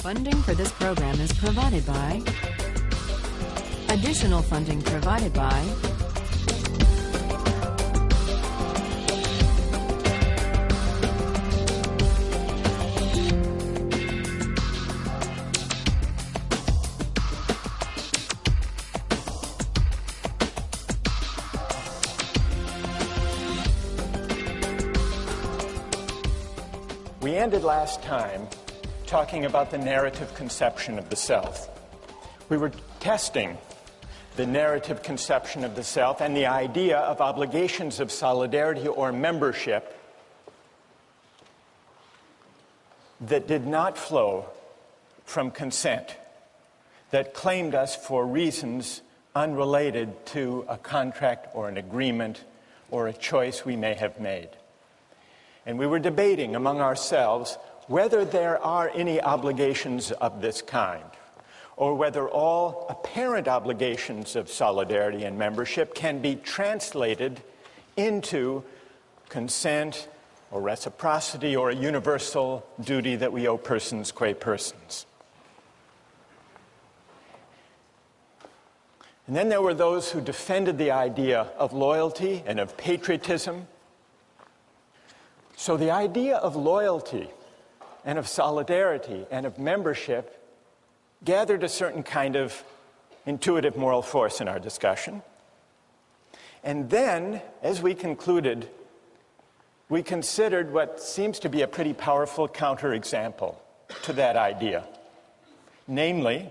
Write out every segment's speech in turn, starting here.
Funding for this program is provided by... Additional funding provided by... We ended last time talking about the narrative conception of the self. We were testing the narrative conception of the self and the idea of obligations of solidarity or membership that did not flow from consent, that claimed us for reasons unrelated to a contract or an agreement or a choice we may have made. And we were debating among ourselves whether there are any obligations of this kind, or whether all apparent obligations of solidarity and membership can be translated into consent or reciprocity or a universal duty that we owe persons qua persons. And then there were those who defended the idea of loyalty and of patriotism. So the idea of loyalty and of solidarity and of membership gathered a certain kind of intuitive moral force in our discussion. And then, as we concluded, we considered what seems to be a pretty powerful counterexample to that idea, namely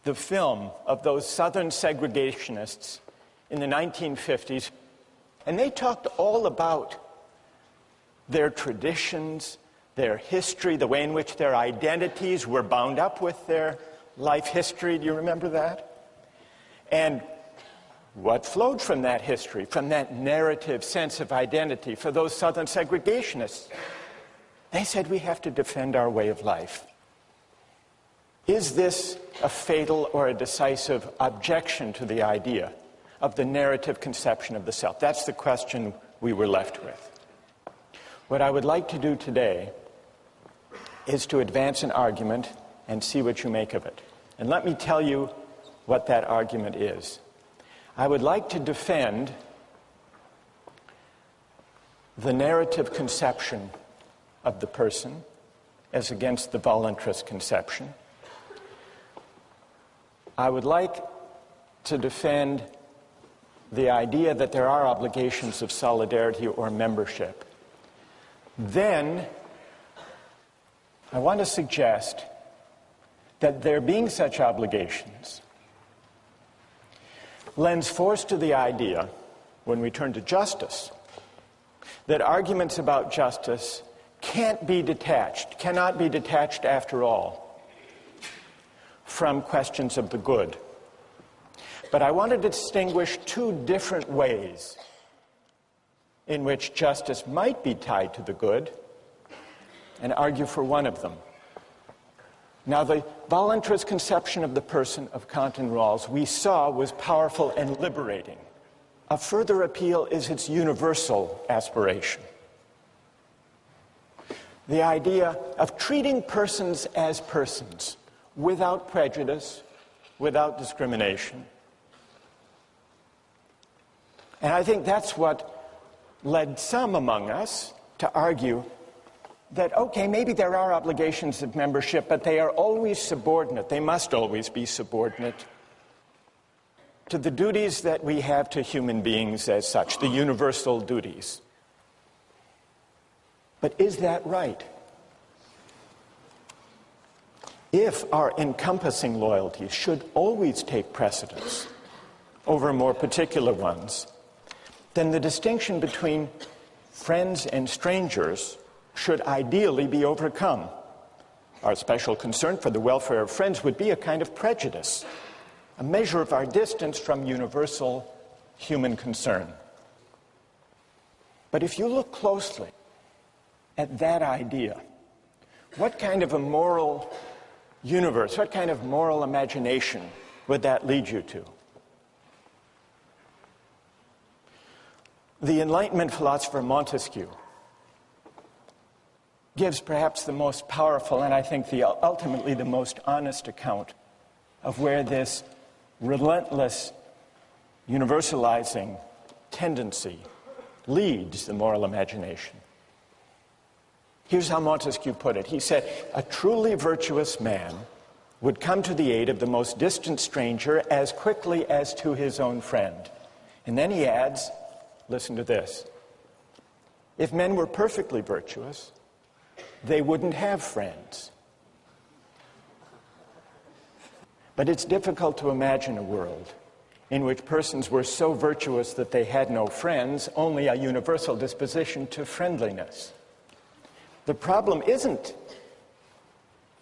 the film of those Southern segregationists in the 1950s. And they talked all about their traditions, their history, the way in which their identities were bound up with their life history. Do you remember that? And what flowed from that history, from that narrative sense of identity for those Southern segregationists? They said we have to defend our way of life. Is this a fatal or a decisive objection to the idea of the narrative conception of the self? That's the question we were left with. What I would like to do today is to advance an argument and see what you make of it. And let me tell you what that argument is. I would like to defend the narrative conception of the person as against the voluntarist conception. I would like to defend the idea that there are obligations of solidarity or membership. Then, I want to suggest that there being such obligations lends force to the idea, when we turn to justice, that arguments about justice cannot be detached after all from questions of the good. But I want to distinguish two different ways in which justice might be tied to the good, and argue for one of them. Now, the voluntarist conception of the person of Kant and Rawls we saw was powerful and liberating. A further appeal is its universal aspiration. The idea of treating persons as persons, without prejudice, without discrimination. And I think that's what led some among us to argue that, okay, maybe there are obligations of membership, but they are always subordinate. They must always be subordinate to the duties that we have to human beings as such, the universal duties. But is that right? If our encompassing loyalties should always take precedence over more particular ones, then the distinction between friends and strangers should ideally be overcome. Our special concern for the welfare of friends would be a kind of prejudice, a measure of our distance from universal human concern. But if you look closely at that idea, what kind of a moral universe, what kind of moral imagination would that lead you to? The Enlightenment philosopher Montesquieu gives perhaps the most powerful and I think ultimately the most honest account of where this relentless universalizing tendency leads the moral imagination. Here's how Montesquieu put it. He said, "A truly virtuous man would come to the aid of the most distant stranger as quickly as to his own friend." And then he adds, listen to this, "If men were perfectly virtuous, they wouldn't have friends." But it's difficult to imagine a world in which persons were so virtuous that they had no friends, only a universal disposition to friendliness. The problem isn't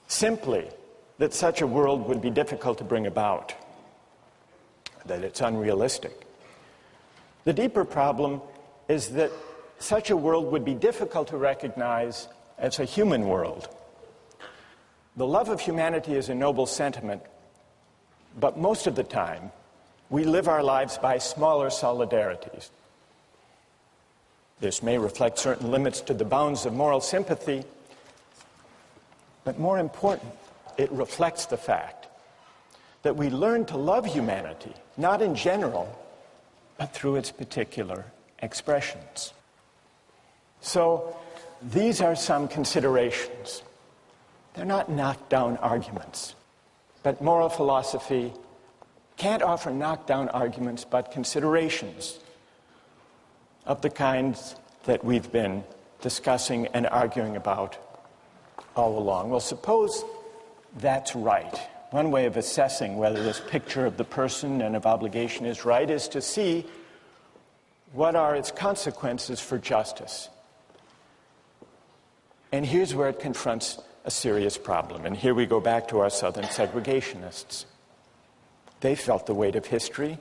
simply that such a world would be difficult to bring about, that it's unrealistic. The deeper problem is that such a world would be difficult to recognize as a human world. The love of humanity is a noble sentiment, but most of the time, we live our lives by smaller solidarities. This may reflect certain limits to the bounds of moral sympathy, but more important, it reflects the fact that we learn to love humanity, not in general, but through its particular expressions. So, these are some considerations. They're not knockdown arguments, but moral philosophy can't offer knockdown arguments, but considerations of the kinds that we've been discussing and arguing about all along. Well, suppose that's right. One way of assessing whether this picture of the person and of obligation is right is to see what are its consequences for justice. And here's where it confronts a serious problem. And here we go back to our Southern segregationists. They felt the weight of history.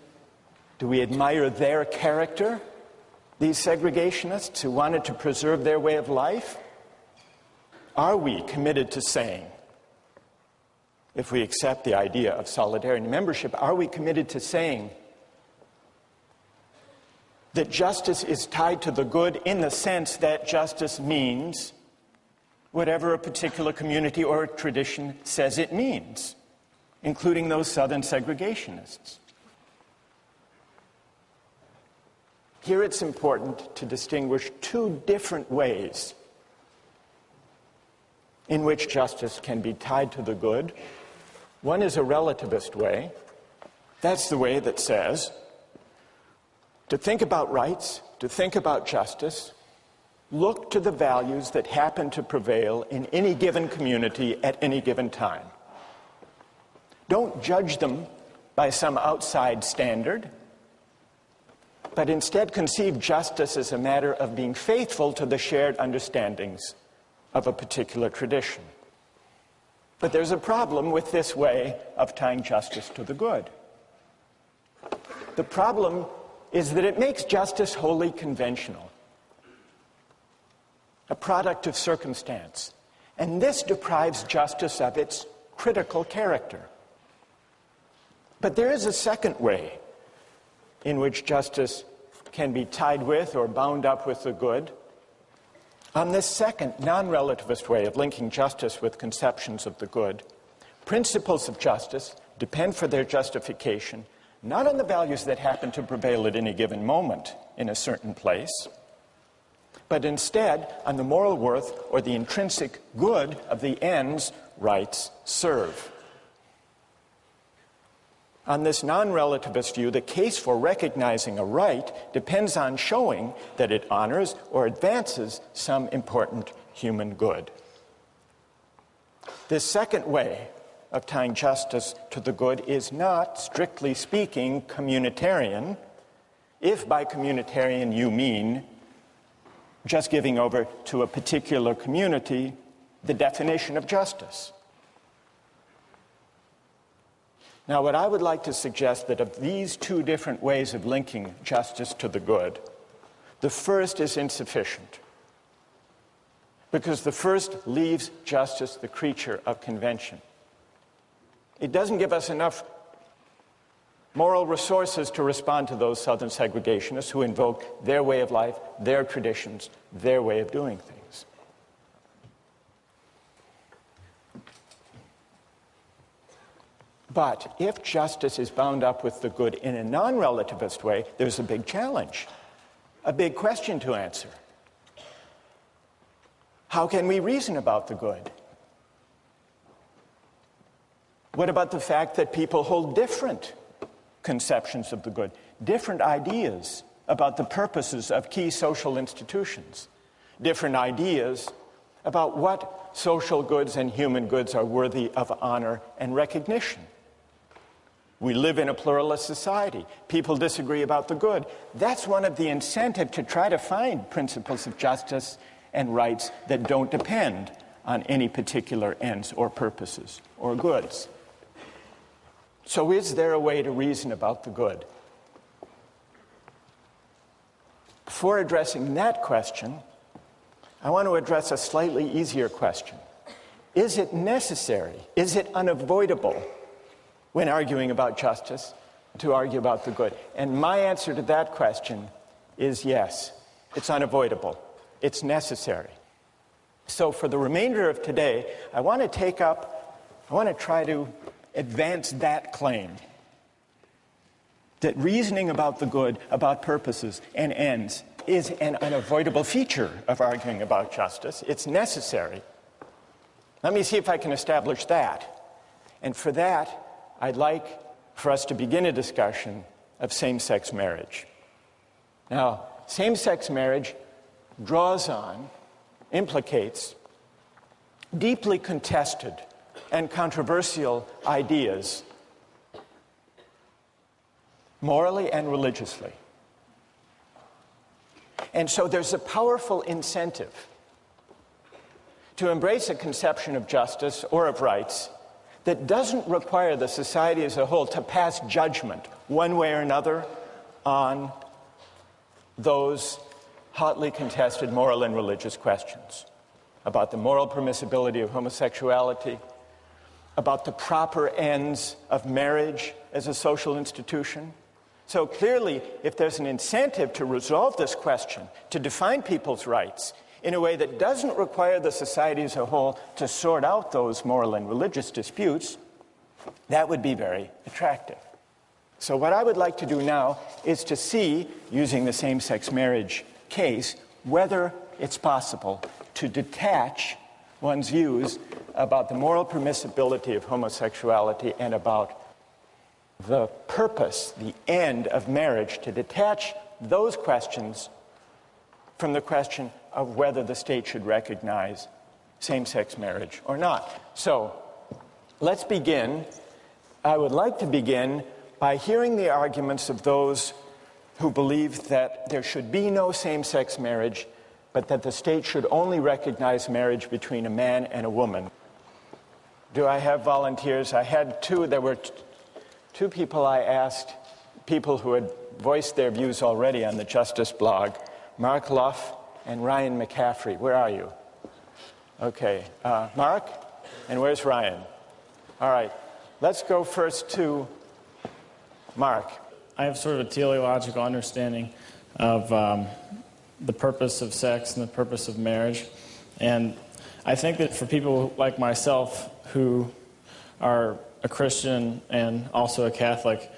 Do we admire their character, these segregationists who wanted to preserve their way of life? Are we committed to saying, if we accept the idea of solidarity and membership, are we committed to saying that justice is tied to the good in the sense that justice means whatever a particular community or tradition says it means, including those Southern segregationists? Here it's important to distinguish two different ways in which justice can be tied to the good. One is a relativist way. That's the way that says, to think about rights, to think about justice, look to the values that happen to prevail in any given community at any given time. Don't judge them by some outside standard, but instead conceive justice as a matter of being faithful to the shared understandings of a particular tradition. But there's a problem with this way of tying justice to the good. The problem is that it makes justice wholly conventional, a product of circumstance. And this deprives justice of its critical character. But there is a second way in which justice can be tied with or bound up with the good. On this second, non-relativist way of linking justice with conceptions of the good, principles of justice depend for their justification not on the values that happen to prevail at any given moment in a certain place, but instead on the moral worth or the intrinsic good of the ends rights serve. On this non-relativist view, the case for recognizing a right depends on showing that it honors or advances some important human good. This second way of tying justice to the good is not, strictly speaking, communitarian, if by communitarian you mean just giving over to a particular community the definition of justice. Now, what I would like to suggest that of these two different ways of linking justice to the good, the first is insufficient, because the first leaves justice the creature of convention. It doesn't give us enough moral resources to respond to those Southern segregationists who invoke their way of life, their traditions, their way of doing things. But if justice is bound up with the good in a non-relativist way, there's a big challenge, a big question to answer. How can we reason about the good? What about the fact that people hold different conceptions of the good, different ideas about the purposes of key social institutions, different ideas about what social goods and human goods are worthy of honor and recognition? We live in a pluralist society. People disagree about the good. That's one of the incentives to try to find principles of justice and rights that don't depend on any particular ends or purposes or goods. So is there a way to reason about the good? Before addressing that question, I want to address a slightly easier question. Is it necessary? Is it unavoidable when arguing about justice to argue about the good? And my answer to that question is yes. It's unavoidable. It's necessary. So for the remainder of today, I want to try to advance that claim that reasoning about the good, about purposes and ends, is an unavoidable feature of arguing about justice. It's necessary. Let me see if I can establish that. And for that, I'd like for us to begin a discussion of same-sex marriage. Now, same-sex marriage implicates deeply contested and controversial ideas, morally and religiously. And so there's a powerful incentive to embrace a conception of justice or of rights that doesn't require the society as a whole to pass judgment one way or another on those hotly contested moral and religious questions about the moral permissibility of homosexuality, about the proper ends of marriage as a social institution. So clearly, if there's an incentive to resolve this question, to define people's rights in a way that doesn't require the society as a whole to sort out those moral and religious disputes, that would be very attractive. So what I would like to do now is to see, using the same-sex marriage case, whether it's possible to detach one's views about the moral permissibility of homosexuality and about the purpose, the end of marriage, to detach those questions from the question of whether the state should recognize same-sex marriage or not. So let's begin. I would like to begin by hearing the arguments of those who believe that there should be no same-sex marriage, but that the state should only recognize marriage between a man and a woman. Do I have volunteers? I had two. There were two people I asked, people who had voiced their views already on the Justice blog, Mark Luff and Ryan McCaffrey. Where are you? Okay. Mark? And where's Ryan? All right. Let's go first to Mark. I have sort of a teleological understanding of the purpose of sex and the purpose of marriage. And I think that for people like myself who are a Christian and also a Catholic,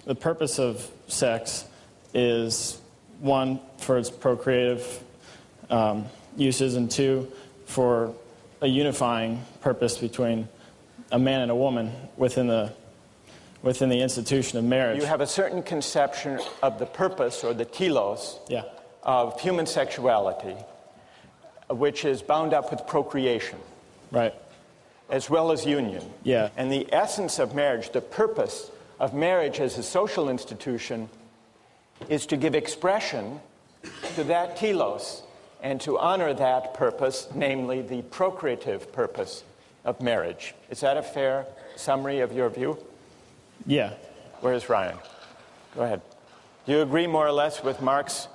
the purpose of sex is, one, for its procreative uses, and two, for a unifying purpose between a man and a woman within the institution of marriage. You have a certain conception of the purpose, or the telos, Yeah. of human sexuality, which is bound up with procreation. Right. As well as union. Yeah. And the essence of marriage, the purpose of marriage as a social institution, is to give expression to that telos and to honor that purpose, namely the procreative purpose of marriage. Is that a fair summary of your view? Yeah. Where's Ryan? Go ahead. Do you agree more or less with Mark's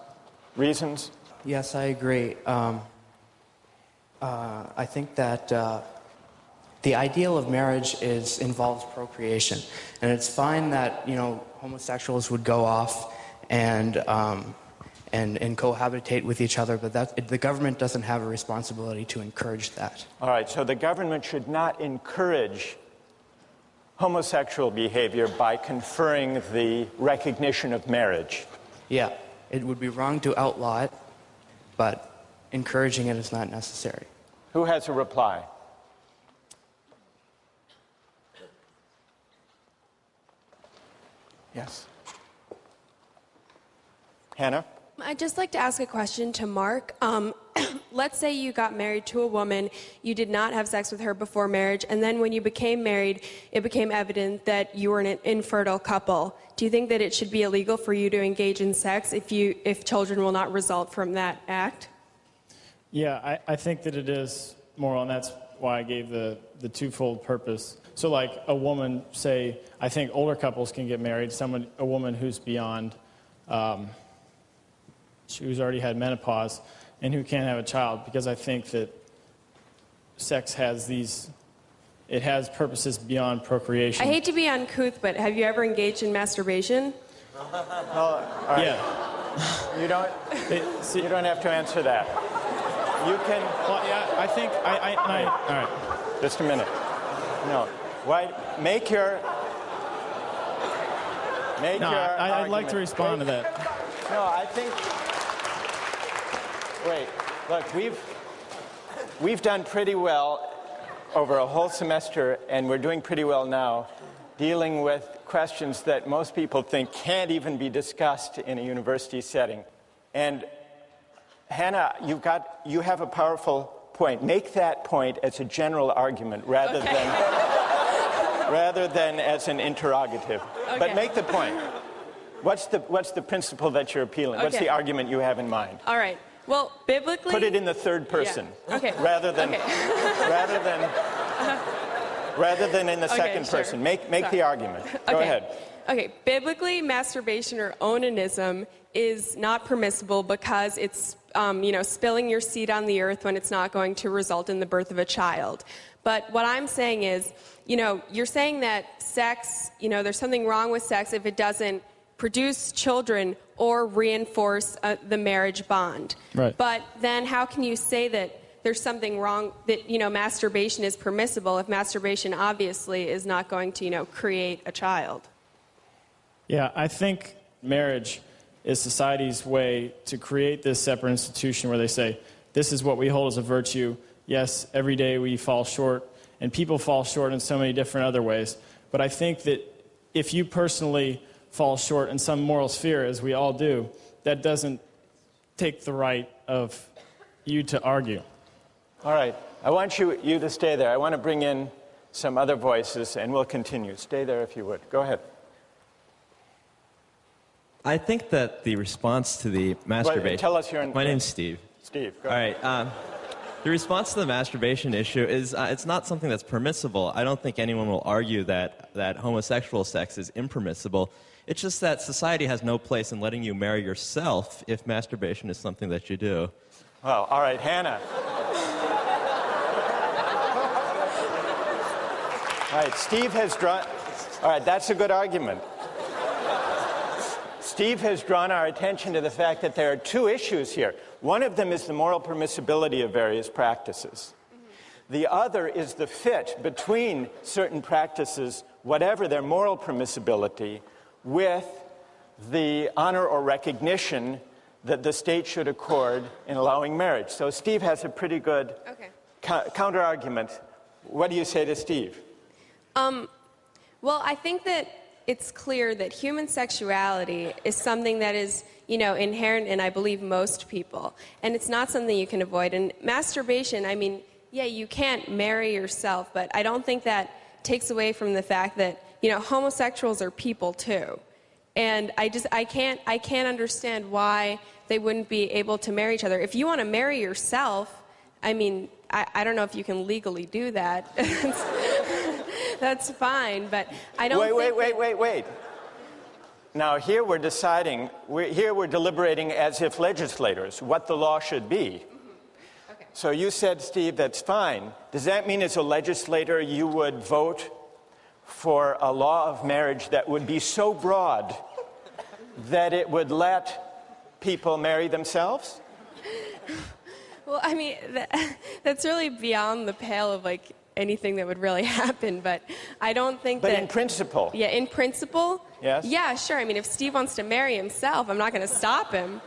reasons? Yes, I agree. I think that the ideal of marriage involves procreation, and it's fine that homosexuals would go off and cohabitate with each other, but the government doesn't have a responsibility to encourage that. All right. So the government should not encourage homosexual behavior by conferring the recognition of marriage? Yeah, it would be wrong to outlaw it, but encouraging it is not necessary. Who has a reply? Yes. Hannah? I'd just like to ask a question to Mark. Let's say you got married to a woman, you did not have sex with her before marriage, and then when you became married, it became evident that you were an infertile couple. Do you think that it should be illegal for you to engage in sex if children will not result from that act? Yeah, I think that it is moral, and that's why I gave the twofold purpose. So like a woman, say, I think older couples can get married, a woman who's beyond, who's already had menopause, and who can't have a child, because I think that sex has it has purposes beyond procreation. I hate to be uncouth, but have you ever engaged in masturbation? Yeah. You don't have to answer that. You can. Well, yeah, I think all right. Just a minute. No. Why? Make your. I'd like to respond to that. No, I think. Wait. Look, we've done pretty well over a whole semester, and we're doing pretty well now, dealing with questions that most people think can't even be discussed in a university setting. And Hannah, you have a powerful point. Make that point as a general argument rather than as an interrogative. Okay. But make the point. What's the principle that you're appealing? What's the argument you have in mind? All right. Well, biblically... Put it in the third person. Yeah. Okay. Rather than in the second sure. person. Make the argument. Go ahead. Okay. Biblically, masturbation or onanism is not permissible because it's spilling your seed on the earth when it's not going to result in the birth of a child. But what I'm saying is, you're saying that sex, there's something wrong with sex if it doesn't produce children or reinforce the marriage bond. Right. But then how can you say that there's something wrong, that, masturbation is permissible if masturbation obviously is not going to, create a child? Yeah, I think marriage is society's way to create this separate institution where they say, this is what we hold as a virtue. Yes, every day we fall short, and people fall short in so many different other ways. But I think that if you personally fall short in some moral sphere, as we all do, that doesn't take the right of you to argue. All right. I want you to stay there. I want to bring in some other voices, and we'll continue. Stay there if you would. Go ahead. I think that the response to the masturbation... Wait, tell us your... My name's Steve. Steve, go ahead. All right. The response to the masturbation issue is it's not something that's permissible. I don't think anyone will argue that homosexual sex is impermissible. It's just that society has no place in letting you marry yourself if masturbation is something that you do. Well, all right, Hannah. All right, Steve has drawn... All right, that's a good argument. Steve has drawn our attention to the fact that there are two issues here. One of them is the moral permissibility of various practices. The other is the fit between certain practices, whatever their moral permissibility, with the honor or recognition that the state should accord in allowing marriage. So Steve has a pretty good counter-argument. What do you say to Steve? Well, I think that it's clear that human sexuality is something that is, inherent in, I believe, most people. And it's not something you can avoid. And masturbation, you can't marry yourself, but I don't think that takes away from the fact that, homosexuals are people too. And I can't understand why they wouldn't be able to marry each other. If you want to marry yourself, I don't know if you can legally do that. That's fine, but I don't Wait. Now, here we're deliberating as if legislators, what the law should be. Mm-hmm. Okay. So you said, Steve, that's fine. Does that mean as a legislator you would vote for a law of marriage that would be so broad that it would let people marry themselves? Well, that's really beyond the pale of, anything that would really happen, but I don't think But that... in principle. Yeah, in principle? Yes? Yeah, sure. I mean, if Steve wants to marry himself, I'm not going to stop him.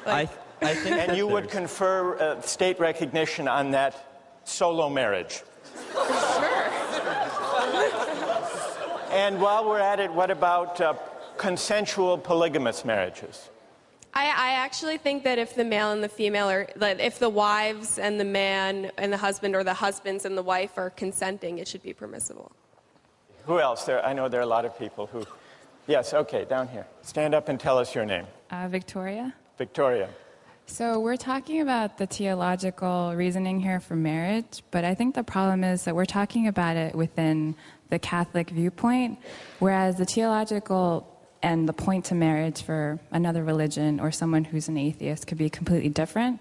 Like, I think And that you would there's- confer state recognition on that solo marriage. sure. And while we're at it, what about consensual polygamous marriages? I actually think that if the male and the female are, that if the wives and the man and the husband, or the husbands and the wife are consenting, it should be permissible. Who else? I know there are a lot of people who... Yes, okay, down here. Stand up and tell us your name. Victoria. Victoria. So we're talking about the theological reasoning here for marriage, but I think the problem is that we're talking about it within the Catholic viewpoint, whereas the theological and the point to marriage for another religion or someone who's an atheist could be completely different.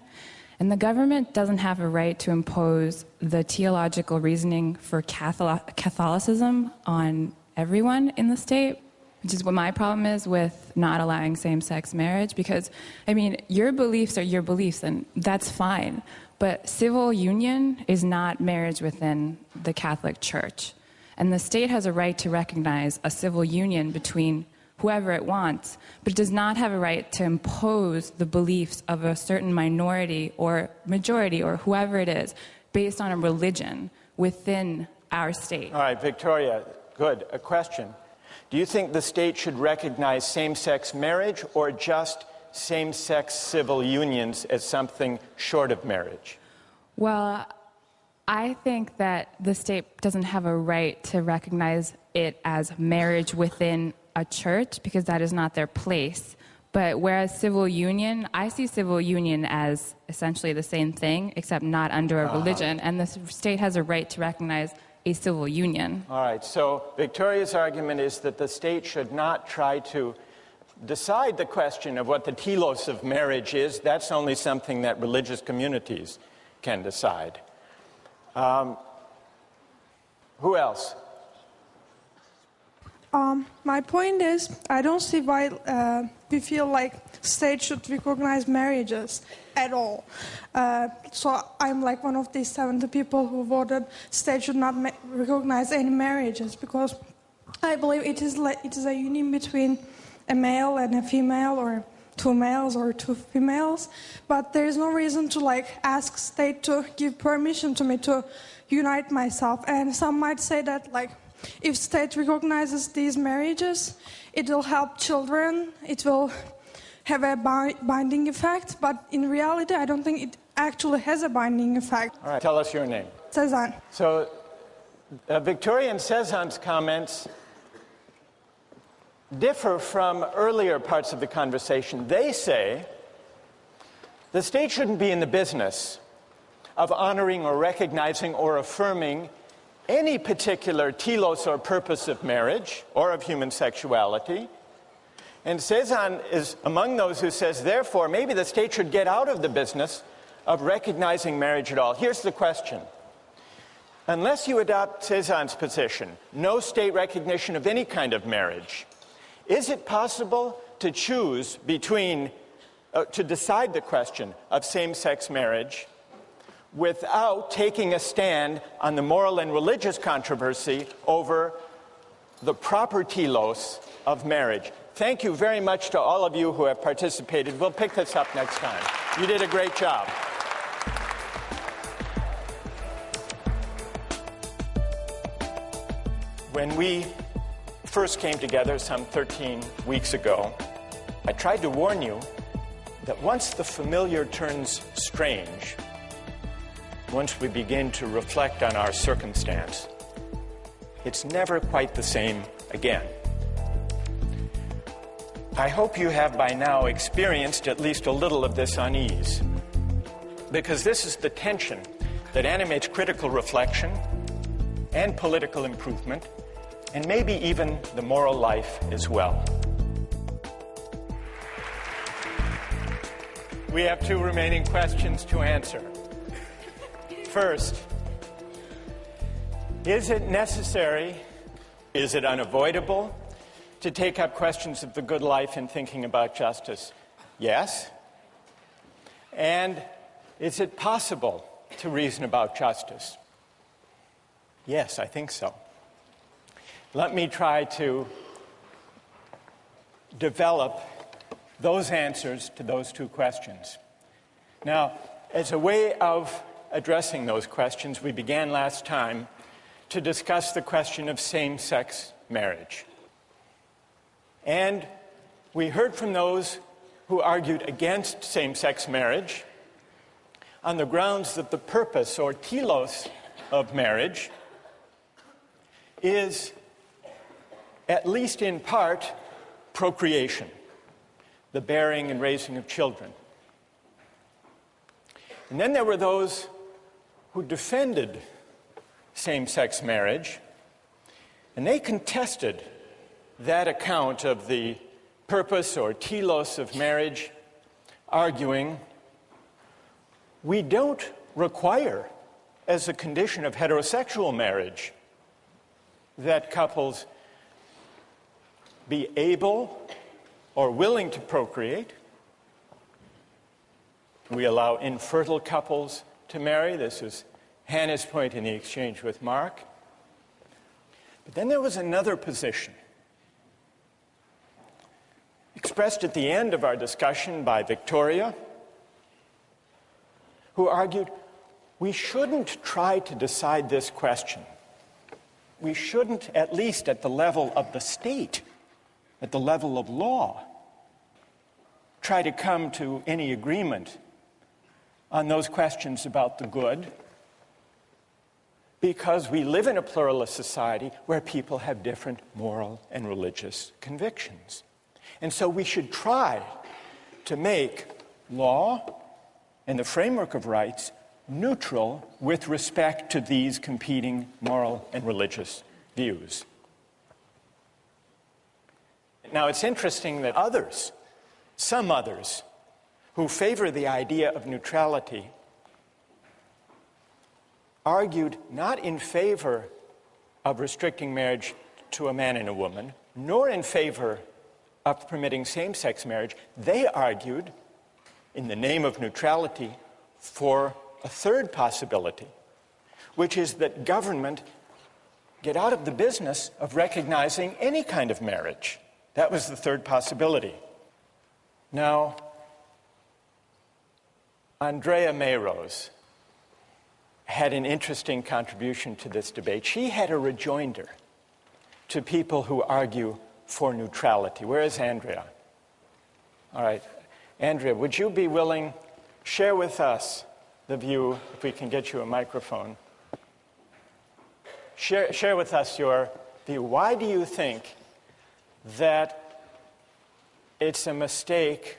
And the government doesn't have a right to impose the theological reasoning for Catholicism on everyone in the state, which is what my problem is with not allowing same-sex marriage. Because, I mean, your beliefs are your beliefs, and that's fine. But civil union is not marriage within the Catholic Church. And the state has a right to recognize a civil union between whoever it wants, but it does not have a right to impose the beliefs of a certain minority or majority or whoever it is based on a religion within our state. All right, Victoria, good. A question. Do you think the state should recognize same-sex marriage or just same-sex civil unions as something short of marriage? Well, I think that the state doesn't have a right to recognize it as marriage within a church because that is not their place. But whereas civil union, I see civil union as essentially the same thing, except not under a religion, and the state has a right to recognize a civil union. All right, so Victoria's argument is that the state should not try to decide the question of what the telos of marriage is. That's only something that religious communities can decide. Who else? My point is, I don't see why we feel like states should recognize marriages at all. So I'm like one of these 70 people who voted states should not recognize any marriages, because I believe it is a union between a male and a female, or two males or two females. But there is no reason to ask state to give permission to me to unite myself. And some might say that if state recognizes these marriages, it will help children, it will have a binding effect, but in reality, I don't think it actually has a binding effect. All right, tell us your name. Cezanne. So, Victoria and Cezanne's comments differ from earlier parts of the conversation. They say the state shouldn't be in the business of honoring or recognizing or affirming any particular telos or purpose of marriage or of human sexuality. And Cezanne is among those who says, therefore, maybe the state should get out of the business of recognizing marriage at all. Here's the question. Unless you adopt Cezanne's position, no state recognition of any kind of marriage, is it possible to choose between, to decide the question of same-sex marriage without taking a stand on the moral and religious controversy over the proper telos of marriage? Thank you very much to all of you who have participated. We'll pick this up next time. You did a great job. When we first came together some 13 weeks ago, I tried to warn you that once the familiar turns strange, once we begin to reflect on our circumstance, it's never quite the same again. I hope you have by now experienced at least a little of this unease, because this is the tension that animates critical reflection and political improvement, and maybe even the moral life as well. We have two remaining questions to answer. First, is it necessary, is it unavoidable to take up questions of the good life in thinking about justice? Yes. And is it possible to reason about justice? Yes, I think so. Let me try to develop those answers to those two questions. Now, as a way of addressing those questions, we began last time to discuss the question of same-sex marriage. And we heard from those who argued against same-sex marriage on the grounds that the purpose or telos of marriage is, at least in part, procreation, the bearing and raising of children. And then there were those who defended same-sex marriage, and they contested that account of the purpose or telos of marriage, arguing, we don't require, as a condition of heterosexual marriage, that couples be able or willing to procreate. We allow infertile couples to marry. This is Hannah's point in the exchange with Mark. But then there was another position, expressed at the end of our discussion by Victoria, who argued we shouldn't try to decide this question. We shouldn't, at least at the level of the state, at the level of law, try to come to any agreement on those questions about the good, because we live in a pluralist society where people have different moral and religious convictions. And so we should try to make law and the framework of rights neutral with respect to these competing moral and religious views. Now, it's interesting that others, some others, who favor the idea of neutrality argued not in favor of restricting marriage to a man and a woman, nor in favor of permitting same-sex marriage. They argued, in the name of neutrality, for a third possibility, which is that government get out of the business of recognizing any kind of marriage. That was the third possibility. Now, Andrea Mayrose had an interesting contribution to this debate. She had a rejoinder to people who argue for neutrality. Where is Andrea? All right. Andrea, would you be willing, share with us the view, if we can get you a microphone. Share with us your view. Why do you think that it's a mistake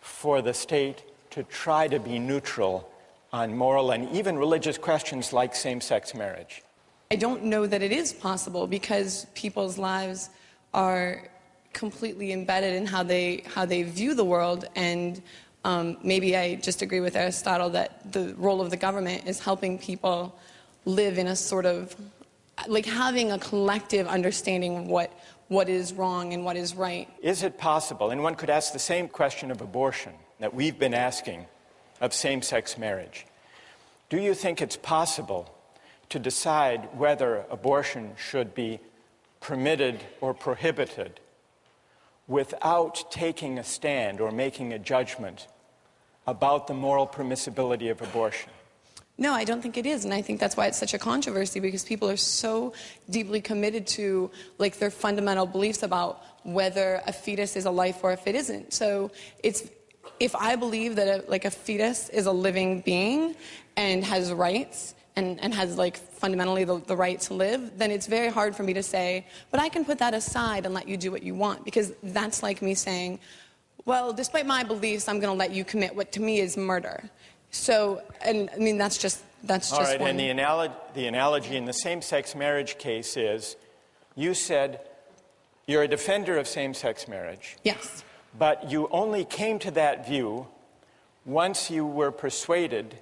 for the state to try to be neutral on moral and even religious questions like same-sex marriage? I don't know that it is possible, because people's lives are completely embedded in how they view the world, and maybe I just agree with Aristotle that the role of the government is helping people live in a sort of, like, having a collective understanding of what is wrong and what is right. Is it possible, and one could ask the same question of abortion that we've been asking of same-sex marriage, do you think it's possible to decide whether abortion should be permitted or prohibited without taking a stand or making a judgment about the moral permissibility of abortion? No, I don't think it is, and I think that's why it's such a controversy, because people are so deeply committed to, like, their fundamental beliefs about whether a fetus is a life or if it isn't. So if I believe that a fetus is a living being and has rights and has, like, fundamentally the right to live, then it's very hard for me to say, but I can put that aside and let you do what you want, because that's like me saying, well, despite my beliefs, I'm going to let you commit what to me is murder. So, and I mean, that's just all right, one. And the analogy in the same-sex marriage case is, you said you're a defender of same-sex marriage. Yes. But you only came to that view once you were persuaded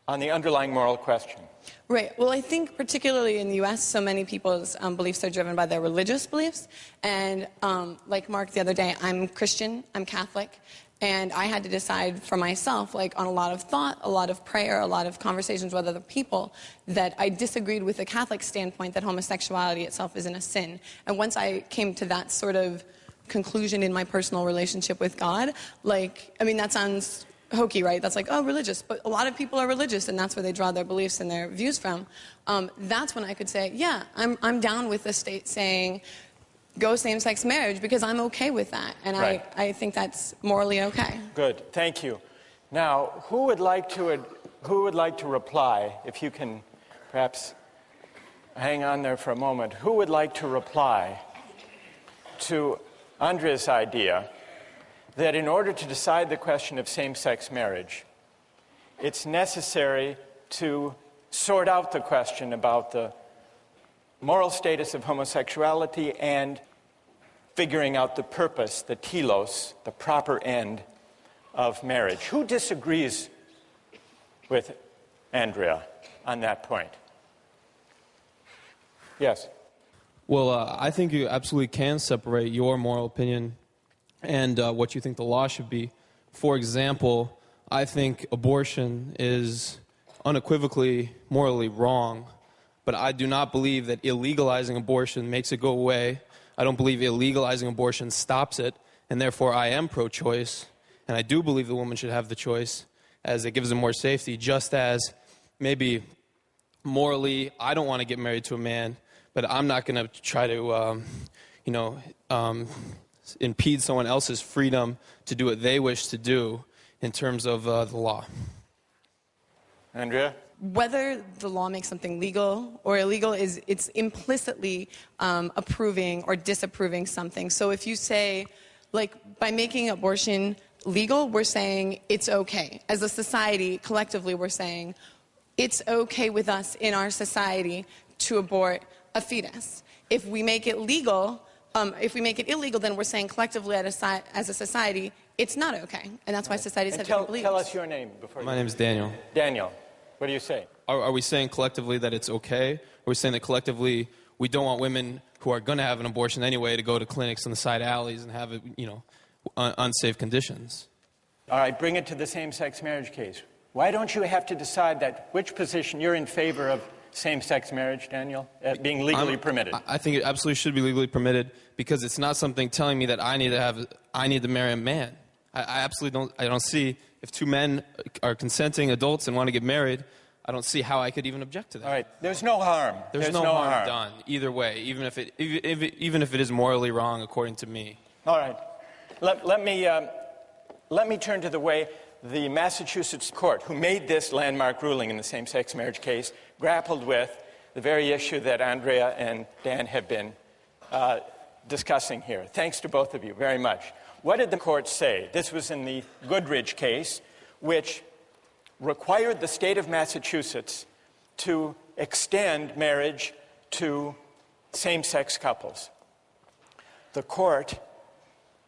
on the underlying moral question. Right. Well, I think particularly in the U.S., so many people's beliefs are driven by their religious beliefs. And like Mark the other day, I'm Christian, I'm Catholic, And I had to decide for myself, like on a lot of thought, a lot of prayer, a lot of conversations with other people, that I disagreed with the Catholic standpoint that homosexuality itself isn't a sin. And once I came to that sort of conclusion in my personal relationship with God, like, I mean, that sounds hokey, right? That's like, oh, religious. But a lot of people are religious, and that's where they draw their beliefs and their views from. That's when I could say, yeah, I'm down with the state saying, go same-sex marriage, because I'm okay with that. And Right. I think that's morally okay. Good, thank you. Now, who would like to reply, if you can perhaps hang on there for a moment, who would like to reply to Andrea's idea that in order to decide the question of same-sex marriage, it's necessary to sort out the question about the moral status of homosexuality and figuring out the purpose, the telos, the proper end of marriage? Who disagrees with Andrea on that point? Yes. Well, I think you absolutely can separate your moral opinion and what you think the law should be. For example, I think abortion is unequivocally morally wrong, but I do not believe that illegalizing abortion makes it go away. I don't believe illegalizing abortion stops it, and therefore I am pro-choice, and I do believe the woman should have the choice, as it gives them more safety, just as maybe morally I don't want to get married to a man, but I'm not going to try to, impede someone else's freedom to do what they wish to do in terms of the law. Andrea? Whether the law makes something legal or illegal it's implicitly approving or disapproving something. So if you say, like, by making abortion legal, we're saying it's okay. As a society, collectively, we're saying it's okay with us in our society to abort a fetus. If we make it legal, if we make it illegal, then we're saying collectively as a society, it's not okay. And that's why societies have different beliefs. Tell us your name before My name is Daniel. Daniel, what do you say? Are we saying collectively that it's okay? Or are we saying that collectively we don't want women who are going to have an abortion anyway to go to clinics in the side alleys and have it, unsafe conditions? All right, bring it to the same-sex marriage case. Why don't you have to decide that which position you're in favor of same-sex marriage, Daniel, being legally permitted? I think it absolutely should be legally permitted because it's not something telling me that I need to marry a man. I absolutely don't see, if two men are consenting adults and want to get married, I don't see how I could even object to that. All right, there's no harm. There's no harm done either way, even if it is morally wrong according to me. All right, let me turn to the way the Massachusetts court, who made this landmark ruling in the same-sex marriage case, grappled with the very issue that Andrea and Dan have been discussing here. Thanks to both of you very much. What did the court say? This was in the Goodridge case, which required the state of Massachusetts to extend marriage to same-sex couples. The court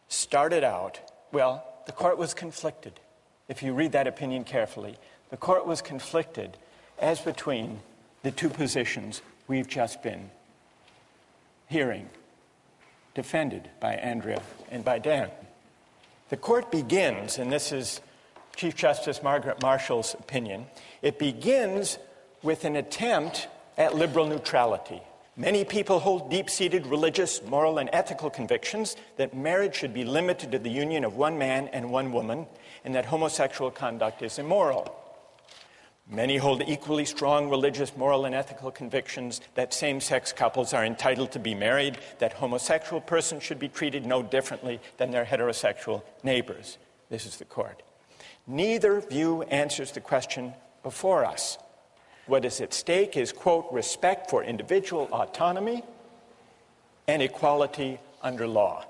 started out, the court was conflicted. If you read that opinion carefully, the court was conflicted as between the two positions we've just been hearing, defended by Andrea and by Dan. The court begins, and this is Chief Justice Margaret Marshall's opinion, it begins with an attempt at liberal neutrality. Many people hold deep-seated religious, moral, and ethical convictions that marriage should be limited to the union of one man and one woman, and that homosexual conduct is immoral. Many hold equally strong religious, moral, and ethical convictions that same-sex couples are entitled to be married, that homosexual persons should be treated no differently than their heterosexual neighbors. This is the court. Neither view answers the question before us. What is at stake is, quote, respect for individual autonomy and equality under law.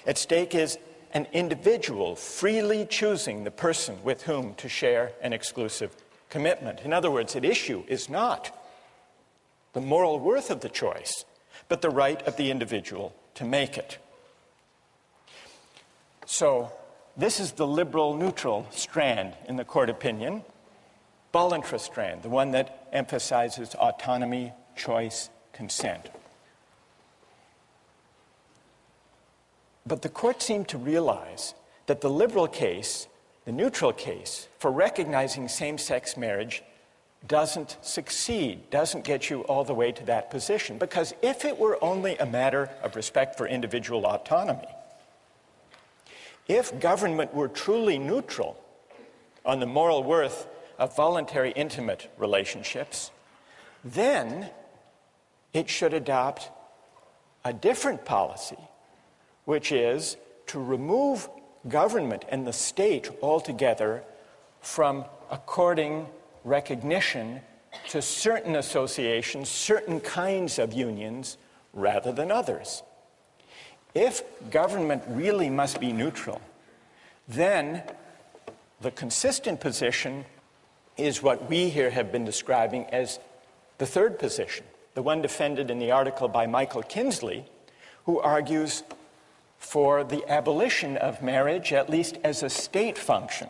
At stake is an individual freely choosing the person with whom to share an exclusive commitment. In other words, at issue is not the moral worth of the choice, but the right of the individual to make it. So, this is the liberal neutral strand in the court opinion. Ballantrae strand, the one that emphasizes autonomy, choice, consent. But the court seemed to realize that the liberal case, the neutral case, for recognizing same-sex marriage doesn't succeed, doesn't get you all the way to that position. Because if it were only a matter of respect for individual autonomy, if government were truly neutral on the moral worth of voluntary intimate relationships, then it should adopt a different policy, which is to remove government and the state altogether from according recognition to certain associations, certain kinds of unions, rather than others. If government really must be neutral, then the consistent position is what we here have been describing as the third position, the one defended in the article by Michael Kinsley, who argues for the abolition of marriage, at least as a state function.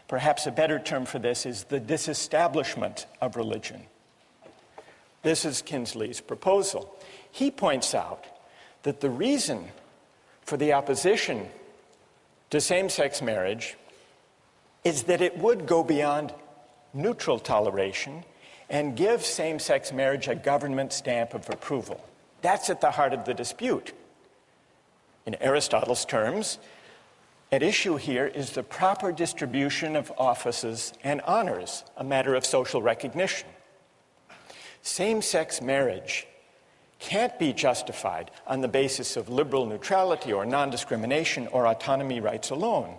Perhaps a better term for this is the disestablishment of religion. This is Kinsley's proposal. He points out that the reason for the opposition to same-sex marriage is that it would go beyond neutral toleration and give same-sex marriage a government stamp of approval. That's at the heart of the dispute. In Aristotle's terms, at issue here is the proper distribution of offices and honors, a matter of social recognition. Same-sex marriage can't be justified on the basis of liberal neutrality or non-discrimination or autonomy rights alone,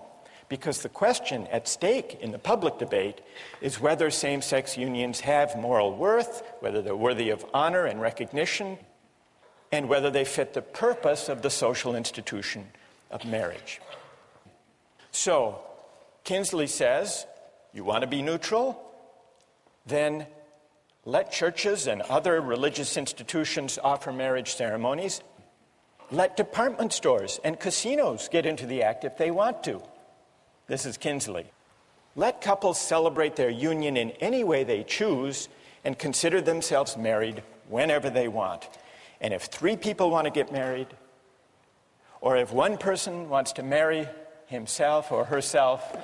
because the question at stake in the public debate is whether same-sex unions have moral worth, whether they're worthy of honor and recognition, and whether they fit the purpose of the social institution of marriage. So, Kinsley says, you want to be neutral? Then let churches and other religious institutions offer marriage ceremonies. Let department stores and casinos get into the act if they want to. This is Kinsley. Let couples celebrate their union in any way they choose and consider themselves married whenever they want. And if 3 people want to get married, or if one person wants to marry himself or herself,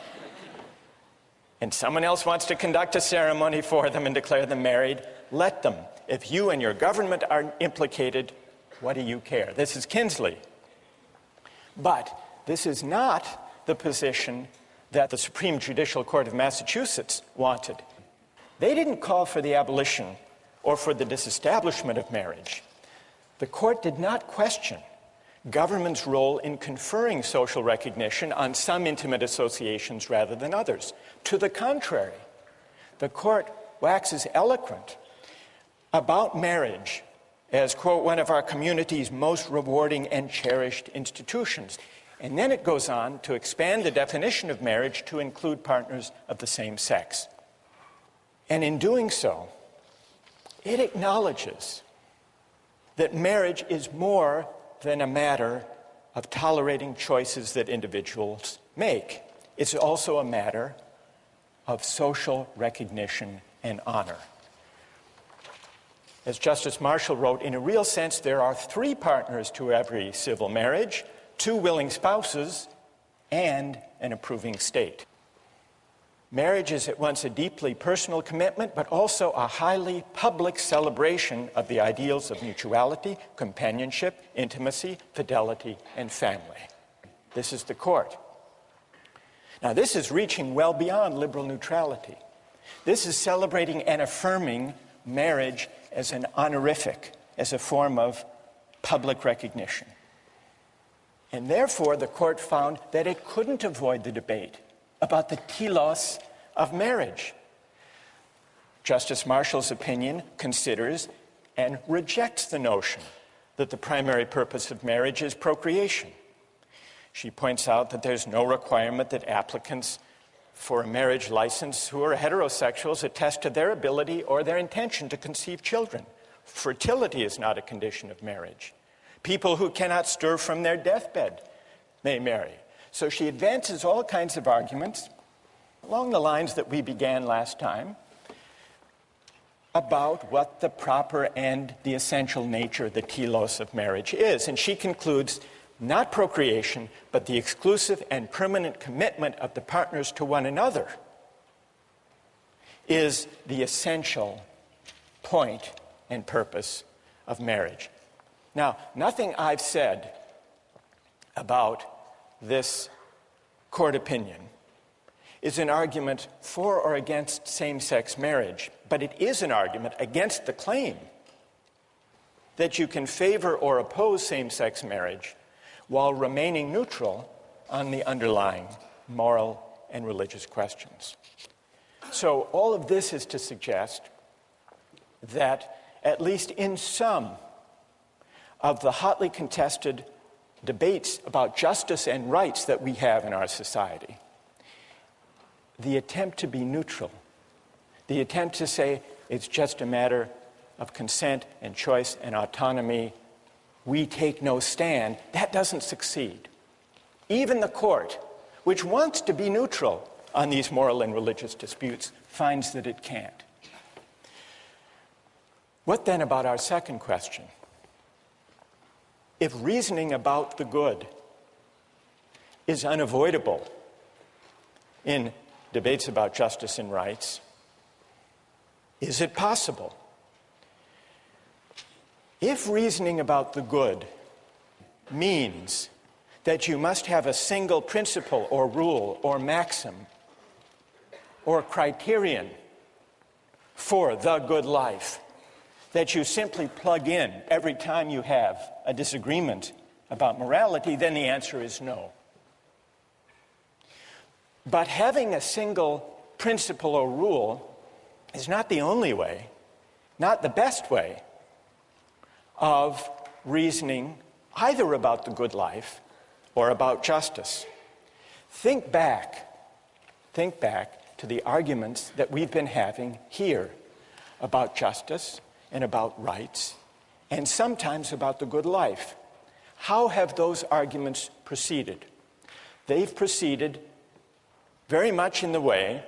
and someone else wants to conduct a ceremony for them and declare them married, let them. If you and your government are implicated, what do you care? This is Kinsley. But this is not the position that the Supreme Judicial Court of Massachusetts wanted. They didn't call for the abolition or for the disestablishment of marriage. The court did not question government's role in conferring social recognition on some intimate associations rather than others. To the contrary, the court waxes eloquent about marriage as, quote, one of our community's most rewarding and cherished institutions. And then it goes on to expand the definition of marriage to include partners of the same sex. And in doing so, it acknowledges that marriage is more than a matter of tolerating choices that individuals make. It's also a matter of social recognition and honor. As Justice Marshall wrote, in a real sense, there are 3 partners to every civil marriage: 2 willing spouses and an approving state. Marriage is at once a deeply personal commitment, but also a highly public celebration of the ideals of mutuality, companionship, intimacy, fidelity, and family. This is the court. Now, this is reaching well beyond liberal neutrality. This is celebrating and affirming marriage as an honorific, as a form of public recognition. And therefore, the court found that it couldn't avoid the debate about the telos of marriage. Justice Marshall's opinion considers and rejects the notion that the primary purpose of marriage is procreation. She points out that there's no requirement that applicants for a marriage license who are heterosexuals attest to their ability or their intention to conceive children. Fertility is not a condition of marriage. People who cannot stir from their deathbed may marry. So she advances all kinds of arguments along the lines that we began last time about what the proper and the essential nature, the telos of marriage is. And she concludes not procreation, but the exclusive and permanent commitment of the partners to one another, is the essential point and purpose of marriage. Now, nothing I've said about this court opinion is an argument for or against same-sex marriage, but it is an argument against the claim that you can favor or oppose same-sex marriage while remaining neutral on the underlying moral and religious questions. So all of this is to suggest that at least in some of the hotly contested debates about justice and rights that we have in our society, the attempt to be neutral, the attempt to say it's just a matter of consent and choice and autonomy, we take no stand, that doesn't succeed. Even the court, which wants to be neutral on these moral and religious disputes, finds that it can't. What then about our second question? If reasoning about the good is unavoidable in debates about justice and rights, is it possible? If reasoning about the good means that you must have a single principle or rule or maxim or criterion for the good life that you simply plug in every time you have a disagreement about morality, then the answer is no. But having a single principle or rule is not the only way, not the best way of reasoning either about the good life or about justice. Think back to the arguments that we've been having here about justice and about rights, and sometimes about the good life. How have those arguments proceeded? They've proceeded very much in the way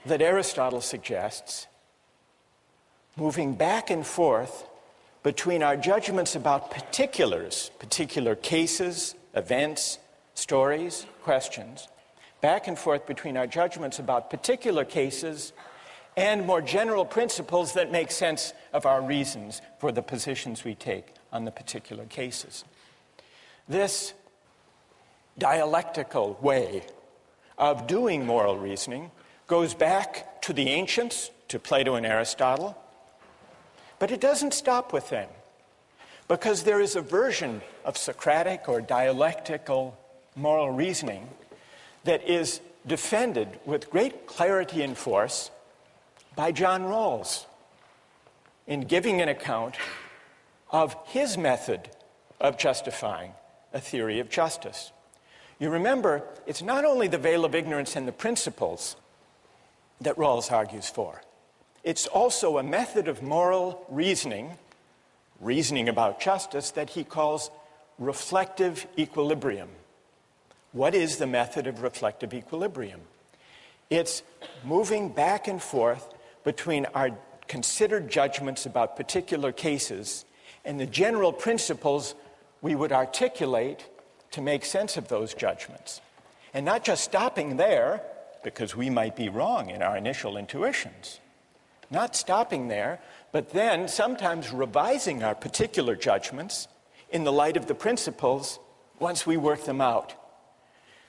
that Aristotle suggests, moving back and forth between our judgments about particulars, particular cases, events, stories, questions, back and forth between our judgments about particular cases and more general principles that make sense of our reasons for the positions we take on the particular cases. This dialectical way of doing moral reasoning goes back to the ancients, to Plato and Aristotle, but it doesn't stop with them, because there is a version of Socratic or dialectical moral reasoning that is defended with great clarity and force by John Rawls in giving an account of his method of justifying a theory of justice. You remember, it's not only the veil of ignorance and the principles that Rawls argues for. It's also a method of moral reasoning about justice, that he calls reflective equilibrium. What is the method of reflective equilibrium? It's moving back and forth between our considered judgments about particular cases and the general principles we would articulate to make sense of those judgments. And not just stopping there, because we might be wrong in our initial intuitions. Not stopping there, but then sometimes revising our particular judgments in the light of the principles once we work them out.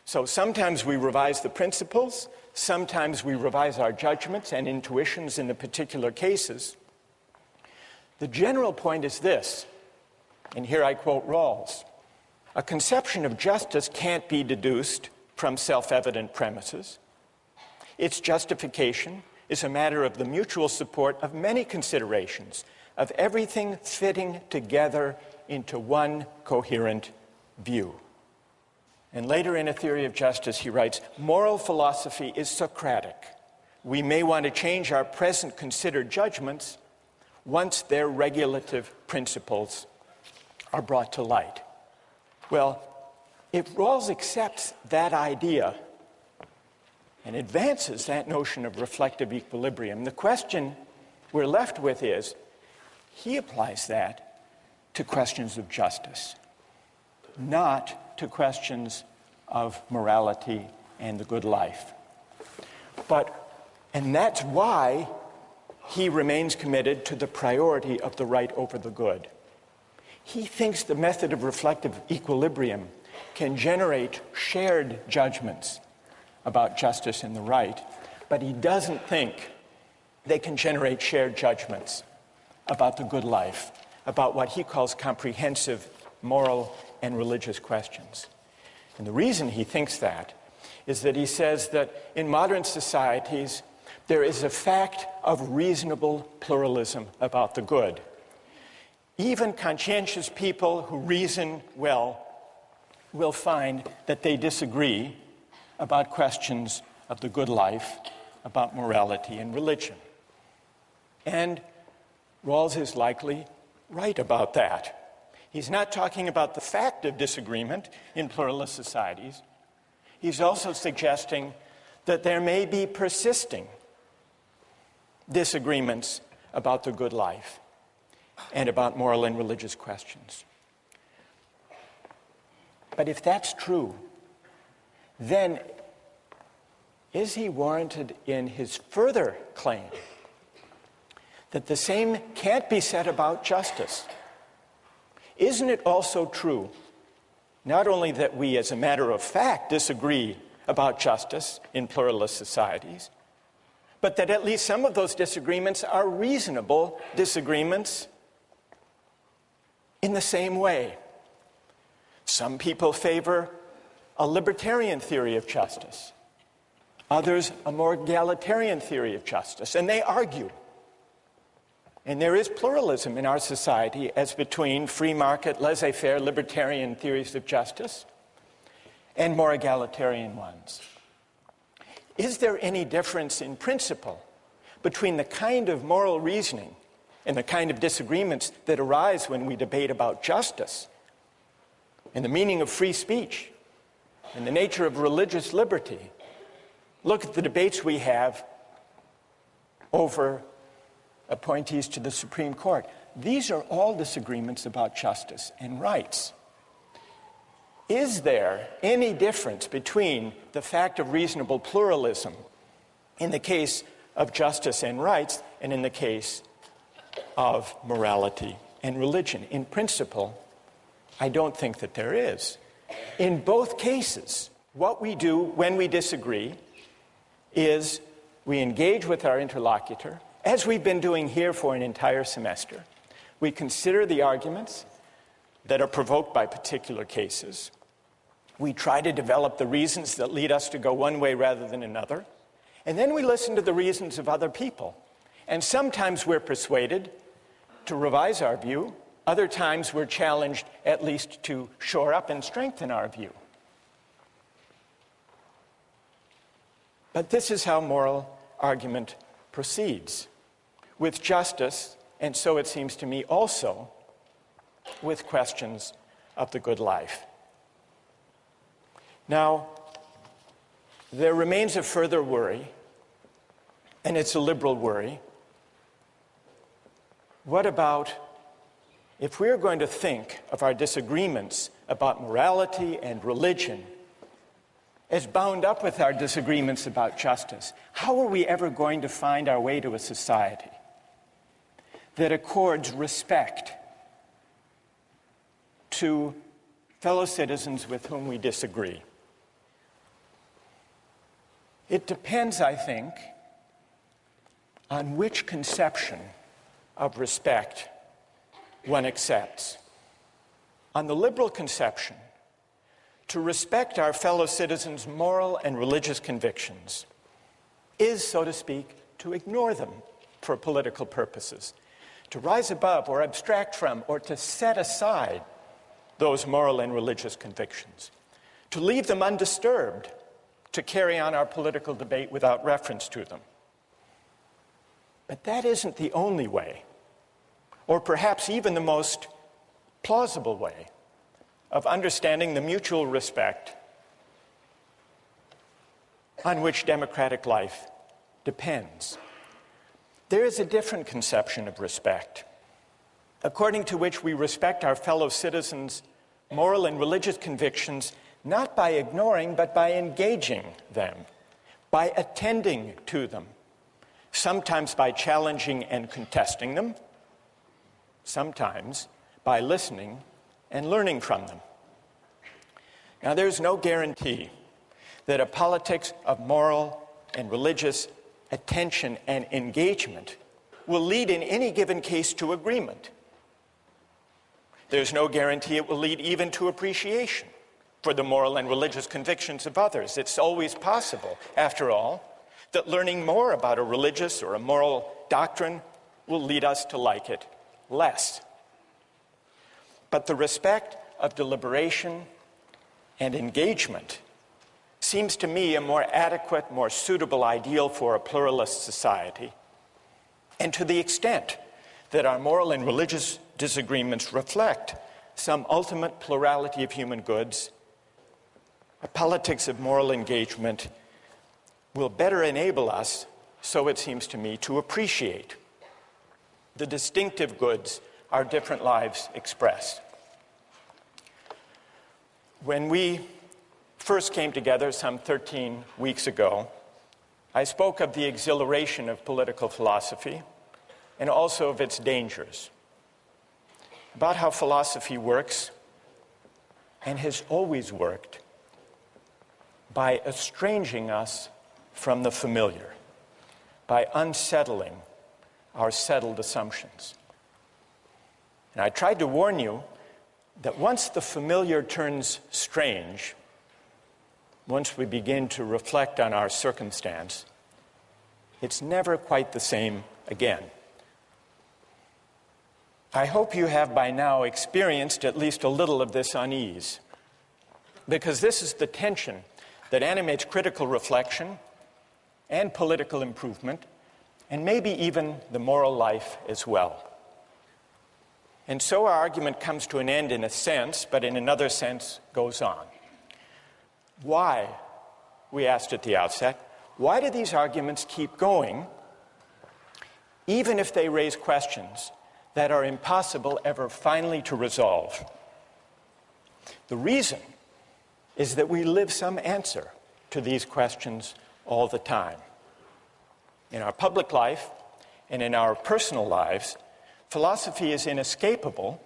So sometimes we revise the principles, sometimes we revise our judgments and intuitions in the particular cases. The general point is this, and here I quote Rawls: a conception of justice can't be deduced from self-evident premises. Its justification is a matter of the mutual support of many considerations, of everything fitting together into one coherent view. And later in A Theory of Justice, he writes, moral philosophy is Socratic. We may want to change our present considered judgments once their regulative principles are brought to light. Well, if Rawls accepts that idea and advances that notion of reflective equilibrium, the question we're left with is, he applies that to questions of justice, not to questions of morality and the good life. And that's why he remains committed to the priority of the right over the good. He thinks the method of reflective equilibrium can generate shared judgments about justice and the right, but he doesn't think they can generate shared judgments about the good life, about what he calls comprehensive moral and religious questions. And the reason he thinks that is that he says that in modern societies, there is a fact of reasonable pluralism about the good. Even conscientious people who reason well will find that they disagree about questions of the good life, about morality and religion. And Rawls is likely right about that. He's not talking about the fact of disagreement in pluralist societies. He's also suggesting that there may be persisting disagreements about the good life and about moral and religious questions. But if that's true, then is he warranted in his further claim that the same can't be said about justice? Isn't it also true not only that we as a matter of fact disagree about justice in pluralist societies, but that at least some of those disagreements are reasonable disagreements in the same way? Some people favor a libertarian theory of justice, others a more egalitarian theory of justice, and they argue. And there is pluralism in our society as between free market, laissez-faire, libertarian theories of justice and more egalitarian ones. Is there any difference in principle between the kind of moral reasoning and the kind of disagreements that arise when we debate about justice and the meaning of free speech and the nature of religious liberty? Look at the debates we have over appointees to the Supreme Court. These are all disagreements about justice and rights. Is there any difference between the fact of reasonable pluralism in the case of justice and rights and in the case of morality and religion? In principle, I don't think that there is. In both cases, what we do when we disagree is we engage with our interlocutor, as we've been doing here for an entire semester. We consider the arguments that are provoked by particular cases. We try to develop the reasons that lead us to go one way rather than another. And then we listen to the reasons of other people. And sometimes we're persuaded to revise our view. Other times we're challenged at least to shore up and strengthen our view. But this is how moral argument proceeds, with justice, and so it seems to me also with questions of the good life. Now, there remains a further worry, and it's a liberal worry. What about if we're going to think of our disagreements about morality and religion as bound up with our disagreements about justice? How are we ever going to find our way to a society that accords respect to fellow citizens with whom we disagree? It depends, I think, on which conception of respect one accepts. On the liberal conception, to respect our fellow citizens' moral and religious convictions is, so to speak, to ignore them for political purposes, to rise above or abstract from or to set aside those moral and religious convictions, to leave them undisturbed, to carry on our political debate without reference to them. But that isn't the only way, or perhaps even the most plausible way, of understanding the mutual respect on which democratic life depends. There is a different conception of respect. according to which we respect our fellow citizens' moral and religious convictions not by ignoring but by engaging them, by attending to them, sometimes by challenging and contesting them, sometimes by listening and learning from them. Now, there's no guarantee that a politics of moral and religious attention and engagement will lead in any given case to agreement. There's no guarantee it will lead even to appreciation for the moral and religious convictions of others. It's always possible, after all, that learning more about a religious or a moral doctrine will lead us to like it less. But the respect of deliberation and engagement seems to me a more adequate, more suitable ideal for a pluralist society. And to the extent that our moral and religious disagreements reflect some ultimate plurality of human goods, a politics of moral engagement will better enable us, so it seems to me, to appreciate the distinctive goods our different lives express. When we first came together some 13 weeks ago, I spoke of the exhilaration of political philosophy and also of its dangers, about how philosophy works and has always worked by estranging us from the familiar, by unsettling our settled assumptions. And I tried to warn you that once the familiar turns strange, once we begin to reflect on our circumstance, it's never quite the same again. I hope you have by now experienced at least a little of this unease, because this is the tension that animates critical reflection and political improvement, and maybe even the moral life as well. And so our argument comes to an end in a sense, but in another sense goes on. Why, we asked at the outset, why do these arguments keep going, even if they raise questions that are impossible ever finally to resolve? The reason is that we live some answer to these questions all the time. In our public life and in our personal lives, philosophy is inescapable,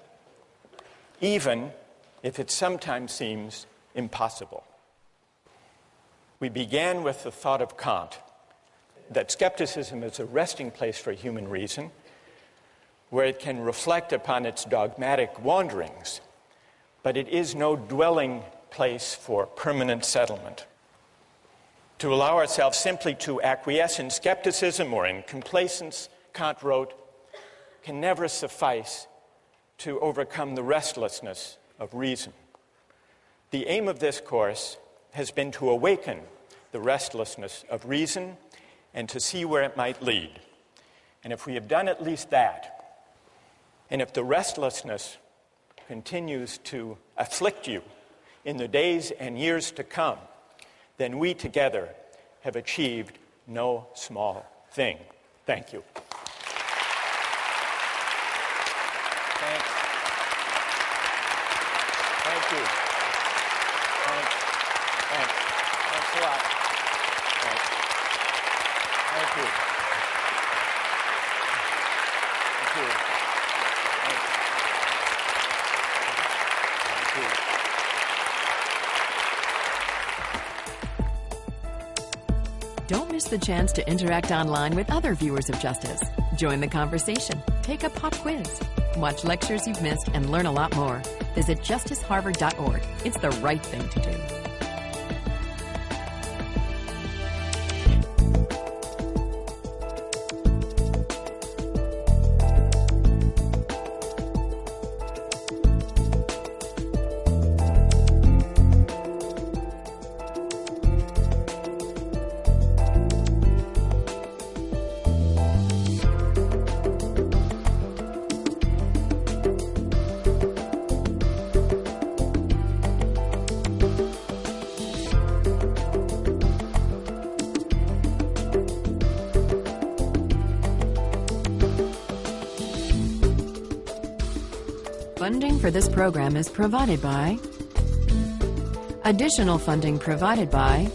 even if it sometimes seems impossible. We began with the thought of Kant, that skepticism is a resting place for human reason, where it can reflect upon its dogmatic wanderings, but it is no dwelling place for permanent settlement. To allow ourselves simply to acquiesce in skepticism or in complacence, Kant wrote, can never suffice to overcome the restlessness of reason. The aim of this course has been to awaken the restlessness of reason and to see where it might lead. And if we have done at least that, and if the restlessness continues to afflict you in the days and years to come, then we together have achieved no small thing. Thank you. Thanks. Thank you. Thanks. Thanks. Thanks a lot. Thanks. Thank you. Thank you. Thanks. Thank you. Don't miss the chance to interact online with other viewers of Justice. Join the conversation, take a pop quiz, watch lectures you've missed, and learn a lot more. Visit justiceharvard.org. It's the right thing to do. Funding for this program is provided by... Additional funding provided by